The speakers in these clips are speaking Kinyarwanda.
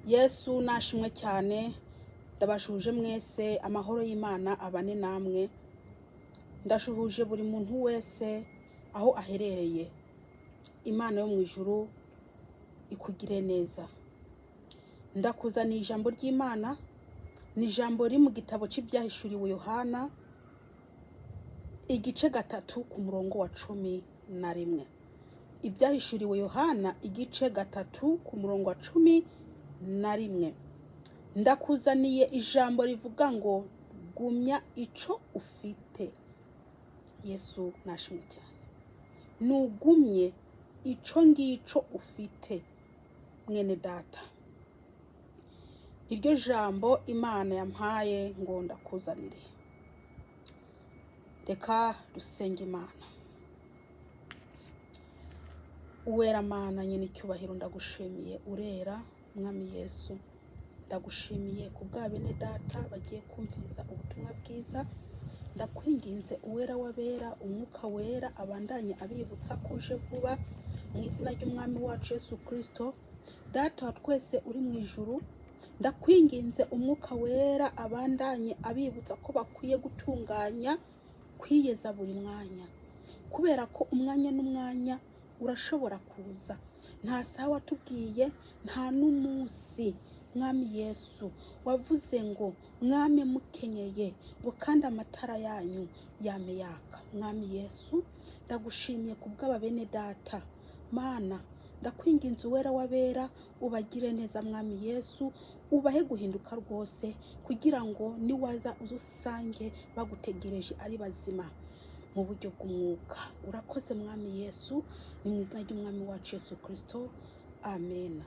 Yesu nashimwe cyane, ndabashuhuje mwese, amahoro y'Imana abane namwe. Ndashuhuje buri muntu wese aho aherereye. Imana yo mu ijuru ikugire neza. Ndakuzaniye ijambo ry'Imana, ni ijambo riri mu gitabo cy'ibyahishuriwe Yohana, igice 3 ku murongo wa 11. Ibyahishuriwe Yohana igice 3 ku murongo wa 11. Ndakuzaniye ijambo rivuga ngo gumya ico ufite. Yesu nashimwe cyane. Nugumye ico ngico ufite, mwene data. Iryo jambo Imana yampaye ngo ndakuzanire. Reka dusenge Imana. Uwera Mana nyine icyubahiro, ndagushimiye, urera Mwami Yesu. Ndagushimiye kubwa bene data bagiye kumviriza ubutumwa bwiza. Ndakwinginze uwera wabera, umwuka wera abandanye abibutsa kuje vuba mu izina ry'Umwami wacu Yesu Kristo. Data wa twese uri mu ijuru, ndakwinginze umwuka wera abandanye abibutsa ko bakwiye gutunganya kwiyeza buri mwanya, kubera ko umwanya n'umwanya urashobora kuza. Nta sawa tubwiye, nta n'umunsi. Mwami Yesu wavuze ngo mwame mukenyeye ngo kandi amatara yanyu yame yaka. Mwami Yesu ndagushimiye kubw'aba bene data. Mana ndakwinginze uwera wabera ubagire neza Mwami Yesu, ubahe guhinduka rwose kugira ngo niwaza uzusange bagutegereje ari bazima mu buryo bw'umwuka. Urakoze Mwami Yesu, ni mu izina ry'Umwami wacu Yesu Kristo. Amen.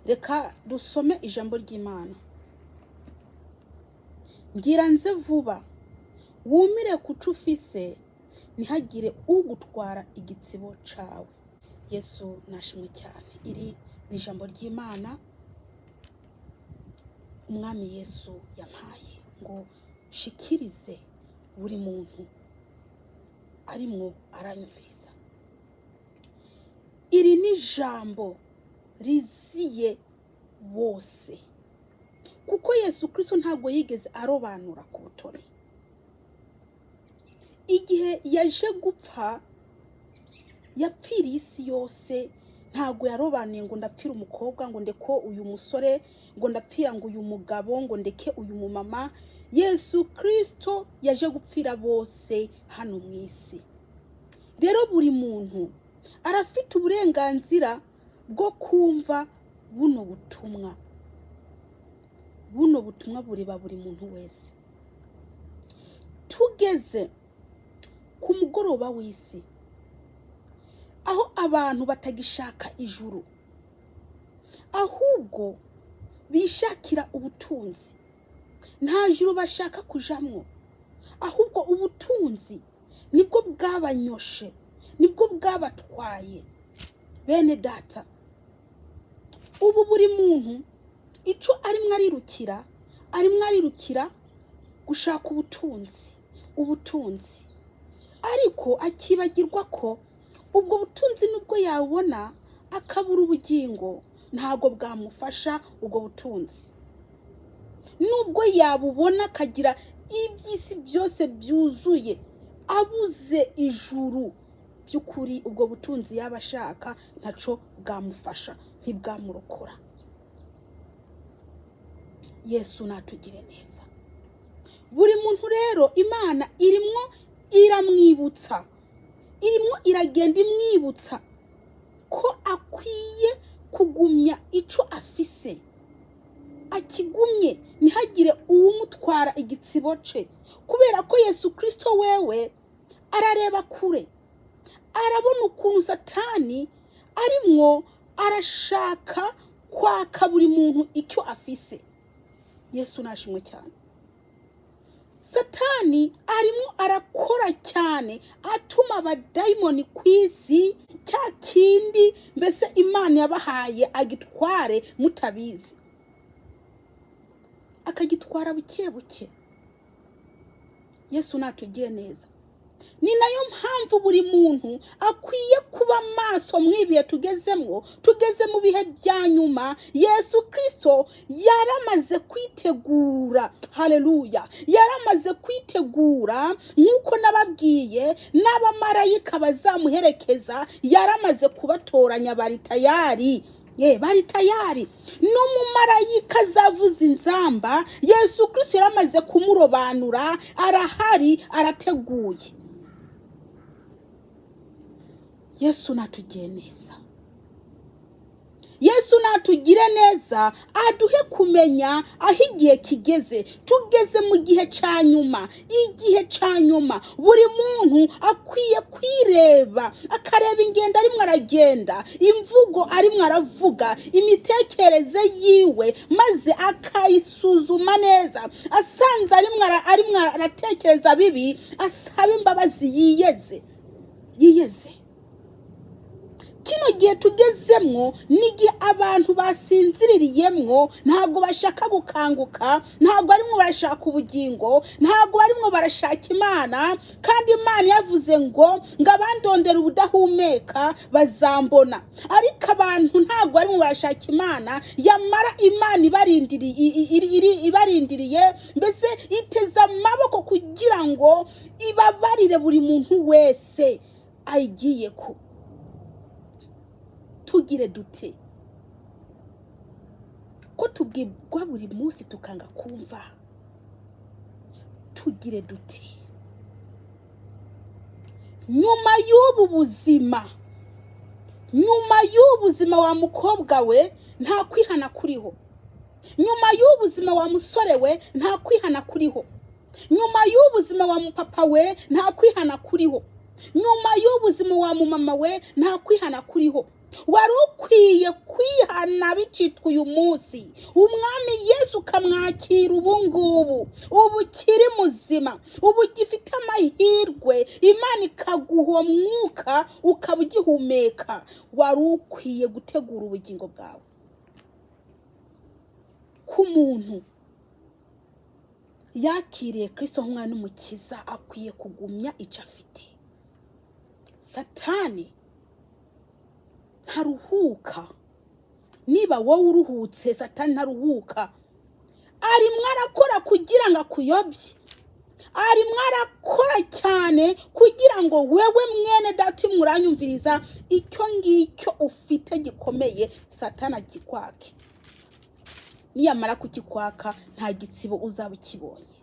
Reka dusome ijambo ry'Imana. Ngira nze vuba, wumire kuco ufise, ntihagire ugutwara igitsibo cawe. Yesu nashimwe cyane. Iri ni ijambo ry'Imana Umwami Yesu yampaye ngo shikirize buri muntu arimwo aranyumviriza. Iri ni ijambo riziye bose, kuko Yesu Kristo ntabwo yigeze arobanura ku butoni. Igihe yaje gupfa yapfiriye isi yose, ntabwo yarobanuye ngo ndapfira umukobwa, ngo ndeko uyu musore, ngo ndapfira ngo uyu mugabo, ngo ndeke uyu mumama. Yesu Kristo yaje gupfira bose hano mu isi. Rero buri muntu arafite uburenganzira bwo kumva buno butumwa. Buno butumwa bureba buri muntu wese. Tugeze ku mugoroba w'isi, aho abantu batagishaka ijuru, ahubwo bishakira ubutunzi. Nta juru bashaka kujamwo, ahubwo ubutunzi nibwo bwabanyoshe, nibwo bwabatwaye. Bene data, ubu buri muntu ico arimwo arirukira gushaka ubutunzi, ariko akibagirwa ko ubwo butunzi nubwo yabona akabura ubugingo, ntago bwamufasha. Ubwo butunzi nubwo yabubona akagira iby'isi byose byuzuye, abuze ijuru by'ukuri, ubwo butunzi yabashaka ntaco bwamufasha, ntibwamurokora. Yesu natugire neza. Buri muntu rero Imana irimwo iramwibutsa, irimwo iragenda imwibutsa ko akwiye kugumya ico afise. Akigumye ntihagire uwumutwara igitsibo ce, kubera ko Yesu Kristo wewe arareba kure, arabona ukuntu Satani arimwo arashaka kwaka buri muntu icyo afise. Yesu nashimwe cyane. Satani arimwo arakora cyane atuma abadayimoni kw'isi, cya kindi mbese Imana yabahaye agitware mutabizi, akagitwara buke buke. Yesu natugire neza. ni nayo mpamvu buri muntu akwiye kuba maso mw'ibihe tugeze mu bihe bya nyuma. Yesu Kristo yaramaze kwitegura, haleluya, yaramaze kwitegura nk'uko nababwiye, n'abamarayika bazamuherekeza yaramaze kubatoranya, bari tayari. Bari tayari. N'umumarayika azavuza inzamba, Yesu Kristo yaramaze kumurobanura, arahari, arateguye. Yesu natugire neza. Yesu natugire neza, aduhe kumenya aho igihe kigeze. Tugeze mu gihe ca nyuma. Igihe ca nyuma buri muntu akwiye kwireba, akareba ingendo arimwo aragenda, imvugo arimwo aravuga, imitekerereze yiwe, maze akayisuzuma neza. Asanze arimwo aratekereza bibi, asaba imbabazi, yiyeze. Kino gihe tugezemwo n'igihe abantu basinziririyemwo, ntabwo bashaka gukanguka, ntabwo arimwo barashaka ubugingo, ntabwo barimwo barashaka Imana. Kandi Imana yavuze ngo abandondera ubudahumeka bazambona. Ariko abantu ntabwo barimwo barashaka Imana, yamara Imana ibarindiriye, mbese iteza amaboko kugira ngo ibabarire buri muntu wese ayigiye ko. Tugire dute ko tubwirwa buri munsi tukanga kumva? Tugire dute nyuma y'ubuzima wa mukobwa we nta kwihana kuriho? Nyuma y'ubuzima wa musore we nta kwihana kuriho? Nyuma y'ubuzima wa mupapa we nta kwihana kuriho? Nyuma y'ubuzima wa mumama we nta kwihana kuriho? Wari ukwiye kwihana bicitwa uyu munsi, umwami Yesu ukamwakira ubungubu, ubu kiri muzima, ubu gifite amahirwe, Imana ikaguha mwuka ukaba ugihumeka. Wari ukwiye gutegura ubugingo bwawe. Ku muntu yakiriye Kristo nk'umwana n'umukiza, akwiye kugumya icyo afite. Satani ntaruhuka. Niba wowe uruhutse, Satani ntaruhuka. Arimwo arakora kugira ngo akuyobye, arimwo arakora cyane kugira ngo wewe mwene data muranyumviriza, icyo ngicyo ufite gikomeye Satani agikwake. Niyamara kukikwaka, nta gitsibo uzaba ukibonye.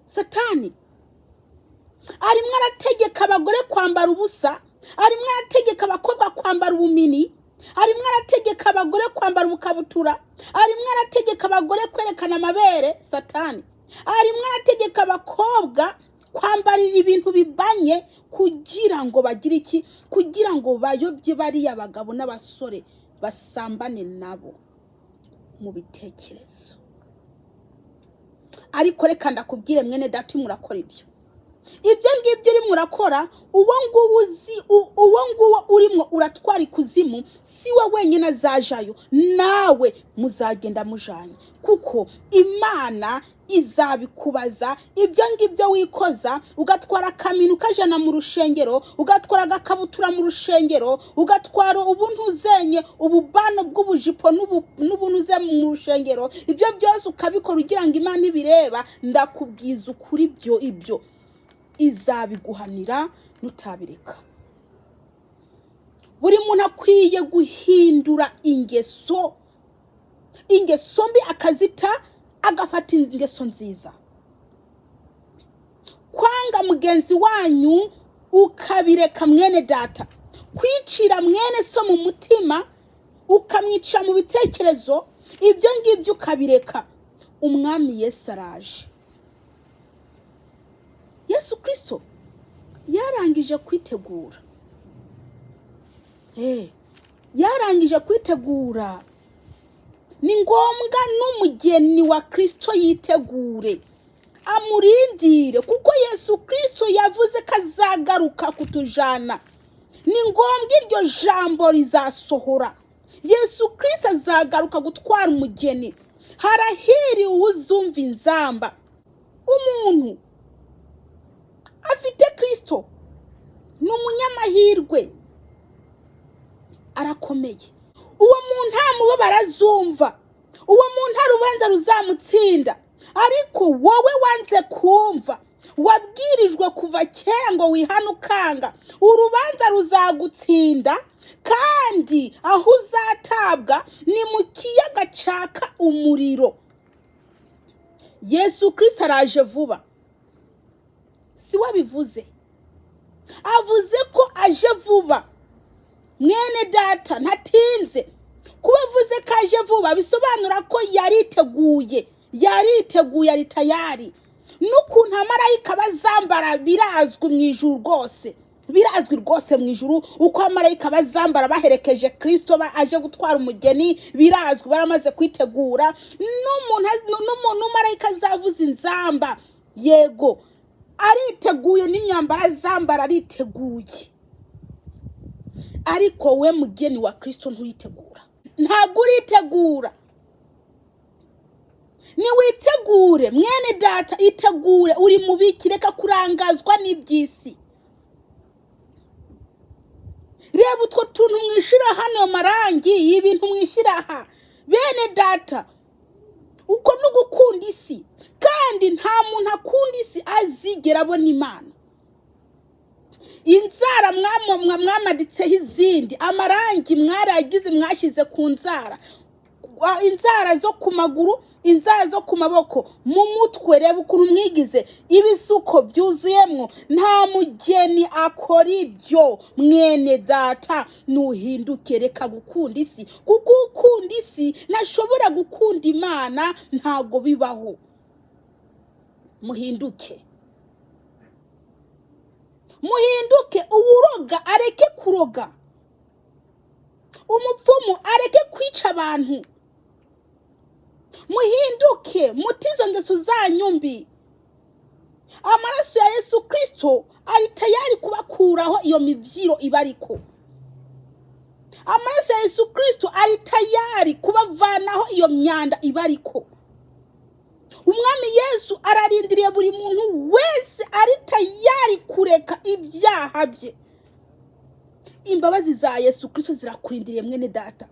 Satani arimwo arategeka abagore kwambara ubusa, arimwo arategeka abakobwa kwambara ubumini, arimwo arategeka abagore kwambara ubukabutura, arimwo arategeka abagore kwerekana amabere. Satani arimwo arategeka abakobwa kwambara ibintu bibanye, kugira ngo bagire iki? Kugira ngo bayobye bariya abagabo n'abasore, basambane nabo mu bitekerezo. Ariko reka ndakubwire mwene data, murakora ibyo ngibyo urimo urakora, uwo nguwo urimo uratwara ikuzimu, si we wenyine azajayo, nawe muzagenda mujanye, kuko Imana izabikubaza. Ibyo ngibyo wikoza, ugatwara akaminu kajana mu rushengero, ugatwara agakabutura mu rushengero, ugatwara ubuntuzenye ububano bw'ubujipo n'ubunuze mu rushengero, ibyo byose ukabikora ugira ngo Imana ibireba. Ndakubwiza ukuri, ibyo izabiguhanira nutabireka. Buri muntu akwiye guhindura ingeso mbi akazita, agafata ingeso nziza. Kwanga mugenzi wanyu ukabireka mwene data, kwicira mwene so mu mutima ukamwica mu bitekerezo, ibyo ngibyo ukabireka. Umwami Yesu araje. Yesu Kristo yarangije kwitegura. Yarangije kwitegura. Ni ngombwa n'umugeni wa Kristo yitegure, amurindire, kuko Yesu Kristo yavuze ko azagaruka kutujana. Ni ngombwa iryo jambo rizasohora. Yesu Kristo azagaruka gutwara umugeni. Harahiri uzumva inzamba. umuntu afite Kristo ni umunyamahirwe, arakomeye. Uwo muntu nta mubabaro azumva, uwo muntu nta rubanza ruzamutsinda. Ariko wowe wanze kumva, wabwirijwe kuva kera ngo wihane ukanga, urubanza ruzagutsinda, kandi aho uzatabwa ni mu kiyaga caka umuriro. Yesu Kristo araje vuba, si wabivuze? Avuze ko aje vuba. Mwene data, ntatinze. Kuba avuze ko aje vuba bisobanura ko yariteguye, ari tayari. N'ukuntu amarayika bazambara birazwi mu ijuru rwose, birazwi rwose mu ijuru, uko amarayika bazambara baherekeje Kristo aje gutwara umugeni, birazwi, baramaze kwitegura. N'umuntu marayika azavuza inzamba, yego ariteguye, n'imyambaro azambara ariteguye. Ariko we mugeni wa Kristo nturitegura, ntabwo uritegura. Niwitegure mwene data, itegure, uri mubiki, reka kurangazwa n'iby'isi. Reba utwo tuntu mwishira hano, marangi y'ibintu mwishira aha, bene data, uko n'ugukunda isi, kandi nta muntu akunda isi azigera abona Imana. Inzara mwamaditseho izindi, amarangi mwaragize mwashyize ku nzara, inzara zo ku maguru, inzara zo ku maboko, mu mutwe. Reba ukuntu mwigize, ibisuko byuzuyemwo. Nta mugeni akora ibyo. Mwene data, nuhinduke, reka gukunda isi, kuko ukunda isi ntashobora gukunda Imana, ntago bibaho. Muhinduke, uwuroga areke kuroga, umupfumu areke kwica abantu. Muhinduke, mutizo ngeso zanyu mbi. Amaraso ya Yesu Kristo ari tayari kubakuraho iyo mibyiro ibariko. Amaraso ya Yesu Kristo ari tayari kubavanaho iyo myanda ibariko. Umwami Yesu ararindiriye buri muntu wese ari tayari kureka ibyaha bye. Imbabazi za Yesu Kristo zirakurindiriye mwene data.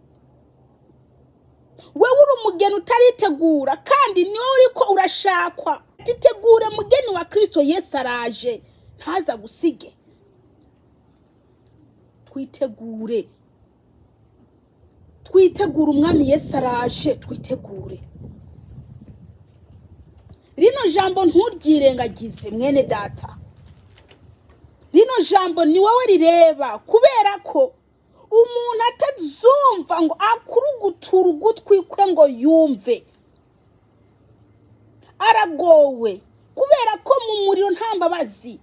Wewe uri umugeni utaritegura, kandi niwe uriko urashakwa. Titegure mugeni wa Kristo, Yesu araje, ntaza gusige. Twitegure, umwami Yesu araje, twitegure. Rino jambo nturyirengagize mwene data. Rino jambo ni wowe rireba, kubera ko umuntu atazumva ngo akurugutura ugutwi kwe ngo yumve, aragowe, kubera ko mu muriro nta mbabazi.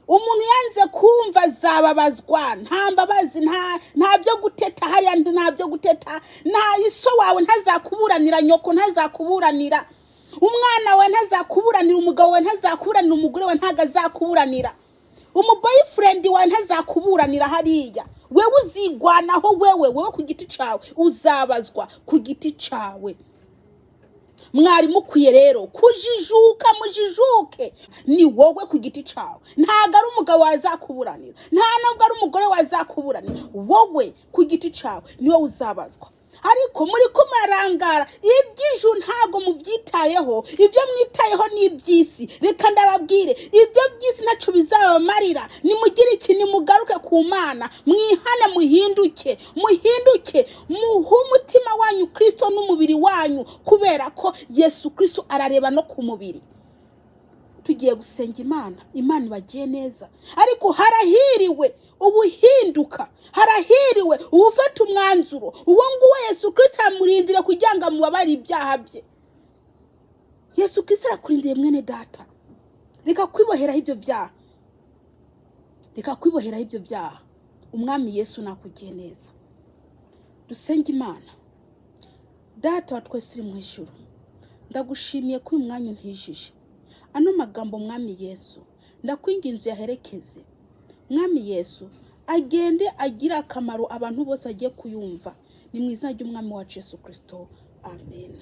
Umuntu yanze kumva azababazwa, nta mbabazi, nta byo guteta hariya, nta byo guteta. Nta iso wawe ntazakuburanira, nyoko ntazakuburanira, umwana we ntazakuburanira, umugabo we ntazakuburanira, umugore we ntago azakuburanira, umuboyfriend we ntazakuburanira hariya. Wewe uzigwanaho, wewe ku giti cawe uzabazwa ku giti cawe. Mwari mukwiye rero kujijuka, mujijuke. Ni wowe ku giti cawe, ntago ari umugabo wazakuburanira, nta nubwo ari umugore wazakuburanira. Wowe ku giti cawe niwe uzabazwa. Ariko muri kumarangara, iby'ijuru ntago mubyitayeho, ibyo mwitayeho ni iby'isi. Reka ndababwire, ibyo by'isi ntaco bizabamarira. Nimugire iki, nimugaruke ku Mana, mwihane, muhinduke, muhe umutima wanyu Kristo n'umubiri wanyu, kubera ko Yesu Kristo arareba no ku mubiri. Tugiye gusenga Imana ibagiye neza. Ariko harahiriwe ubuhinduka, harahiriwe ubufata umwanzuro. Uwo nguwo Yesu Kristo amurindire kugira ngo amubabare ibyaha bye. Yesu Kristo arakurindiriye mwene data, reka kwiboheraho ibyo byaha, umwami Yesu nakugiye neza. Dusenge Imana. Data wa twese uri mu ijuru, ndagushimiye ko uyu mwanya untijije. Ano magambo mwami Yesu, ndakwinginze yaherekeze. Mwami Yesu, agende agira akamaro abantu bose bagiye kuyumva. Ni mu izina ry'umwami wacu Yesu Kristo. Amen.